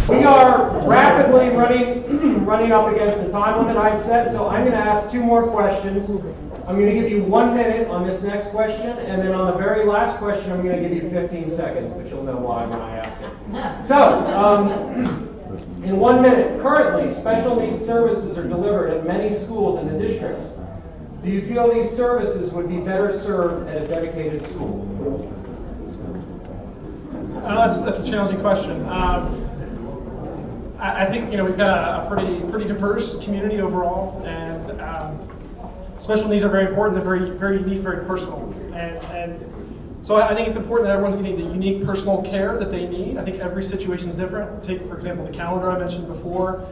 We are rapidly running up against the time limit I'd set, so I'm going to ask two more questions. I'm going to give you 1 minute on this next question, and then on the very last question, I'm going to give you 15 seconds, but you'll know why when I ask it. So, in 1 minute, currently, special needs services are delivered at many schools in the district. Do you feel these services would be better served at a dedicated school? That's a challenging question. I think we've got a pretty diverse community overall, and special needs are very important. They're very unique, very personal, and so I think it's important that everyone's getting the unique personal care that they need. I think every situation is different. Take, for example, the calendar I mentioned before.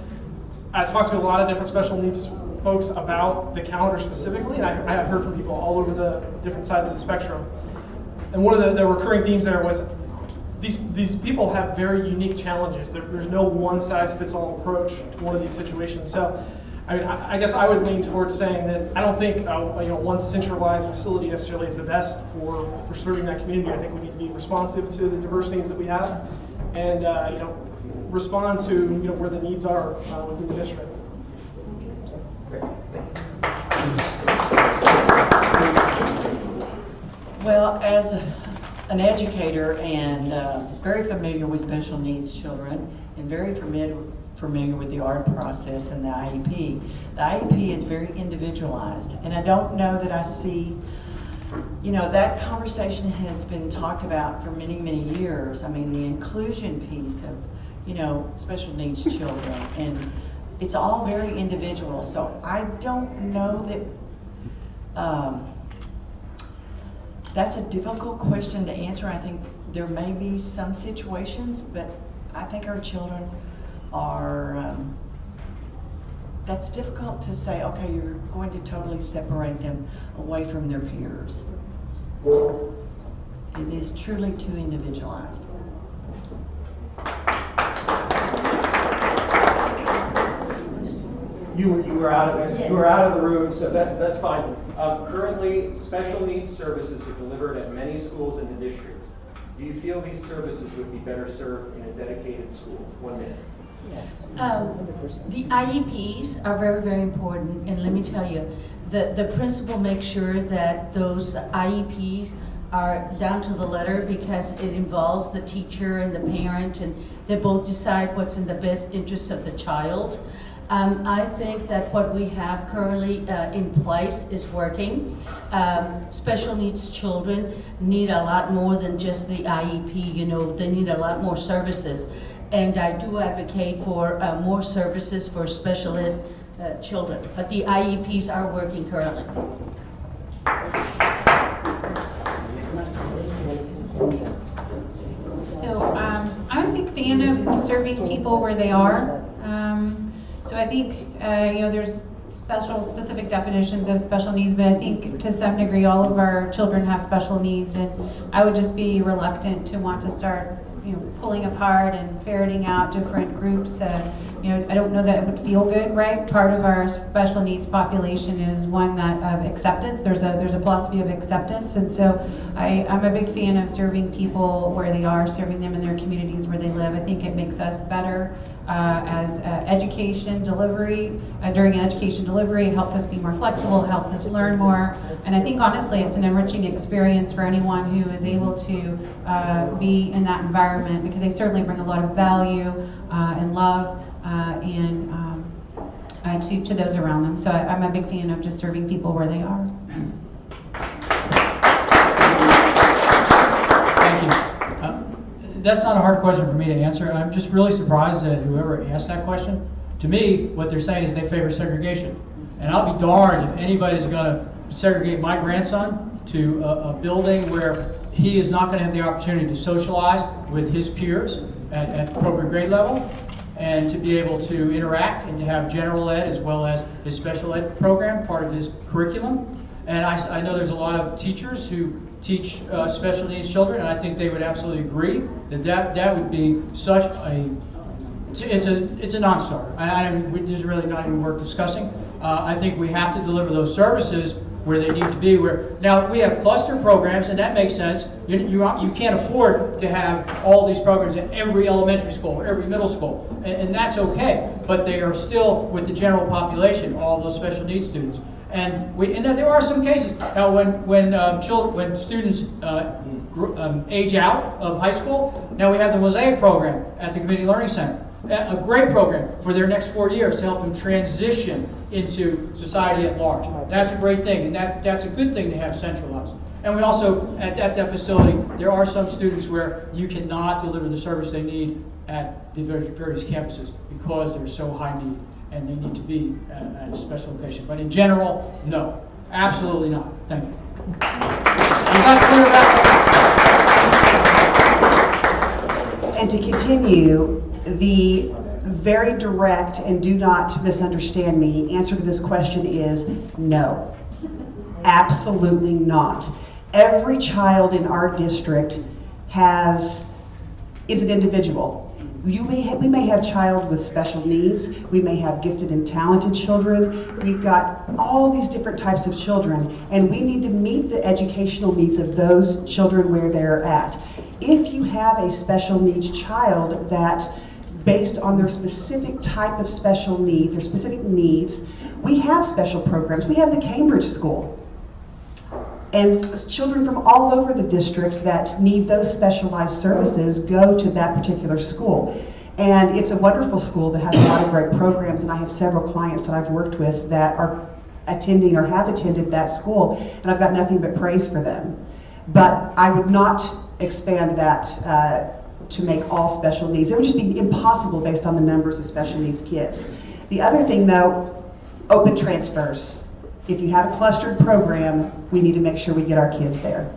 I talked to a lot of different special needs folks about the calendar specifically, and I have heard from people all over the different sides of the spectrum. And one of the recurring themes there was these people have very unique challenges. There's no one-size-fits-all approach to one of these situations. So, I guess I would lean towards saying that I don't think one centralized facility necessarily is the best for serving that community. I think we need to be responsive to the diverse needs that we have, and respond to where the needs are within the district. Well, as an educator and very familiar with special needs children and very familiar with the ARD process and the IEP. The IEP is very individualized, and I don't know that I see, that conversation has been talked about for many, many years. I mean, the inclusion piece of, special needs children, and it's all very individual. So I don't know that, that's a difficult question to answer. I think there may be some situations, but I think our children are, that's difficult to say, okay, you're going to totally separate them away from their peers. It is truly too individualized. You were out of the room, so that's fine. Currently, special needs services are delivered at many schools in the district. Do you feel these services would be better served in a dedicated school? 1 minute. Yes. The IEPs are very, very important, and let me tell you, the principal makes sure that those IEPs are down to the letter, because it involves the teacher and the parent, and they both decide what's in the best interest of the child. I think that what we have currently in place is working. Special needs children need a lot more than just the IEP, they need a lot more services. And I do advocate for more services for special ed children, but the IEPs are working currently. So I'm a big fan of serving people where they are. So I think there's specific definitions of special needs, but I think to some degree all of our children have special needs, and I would just be reluctant to want to start pulling apart and ferreting out different groups. I don't know that it would feel good, right? Part of our special needs population is one that of acceptance. There's a philosophy of acceptance, and so I'm a big fan of serving people where they are, serving them in their communities where they live. I think it makes us better as education delivery. During education delivery, it helps us be more flexible, helps us learn more, and I think honestly it's an enriching experience for anyone who is able to be in that environment, because they certainly bring a lot of value and love to those around them. So I'm a big fan of just serving people where they are. Thank you. That's not a hard question for me to answer. I'm just really surprised that whoever asked that question. To me, what they're saying is they favor segregation. And I'll be darned if anybody's going to segregate my grandson to a building where he is not going to have the opportunity to socialize with his peers at appropriate grade level, and to be able to interact and to have general ed as well as his special ed program part of his curriculum. And I know there's a lot of teachers who teach special needs children, and I think they would absolutely agree that would be such a, it's a non-starter. It's really not even worth discussing. I think we have to deliver those services where they need to be. Now, we have cluster programs, and that makes sense. You can't afford to have all these programs at every elementary school, every middle school, and that's okay. But they are still with the general population, all those special needs students. And then there are some cases. Now, when students age out of high school, now we have the Mosaic program at the Community Learning Center. A great program for their next 4 years to help them transition into society at large. That's a great thing, and that's a good thing to have centralized. And we also, at that facility, there are some students where you cannot deliver the service they need at the various campuses because they're so high need and they need to be at a special location. But in general, no, absolutely not. Thank you. Is that clear about that? And to continue, the very direct, and do not misunderstand me, answer to this question is no. Absolutely not. Every child in our district is an individual. We may have child with special needs. We may have gifted and talented children. We've got all these different types of children, and we need to meet the educational needs of those children where they're at. If you have a special needs child that, based on their specific type of special need, their specific needs, we have special programs. We have the Cambridge School. And children from all over the district that need those specialized services go to that particular school. And it's a wonderful school that has a lot of great programs, and I have several clients that I've worked with that are attending or have attended that school, and I've got nothing but praise for them. But I would not expand that to make all special needs. It would just be impossible based on the numbers of special needs kids. The other thing though, open transfers. If you have a clustered program, we need to make sure we get our kids there.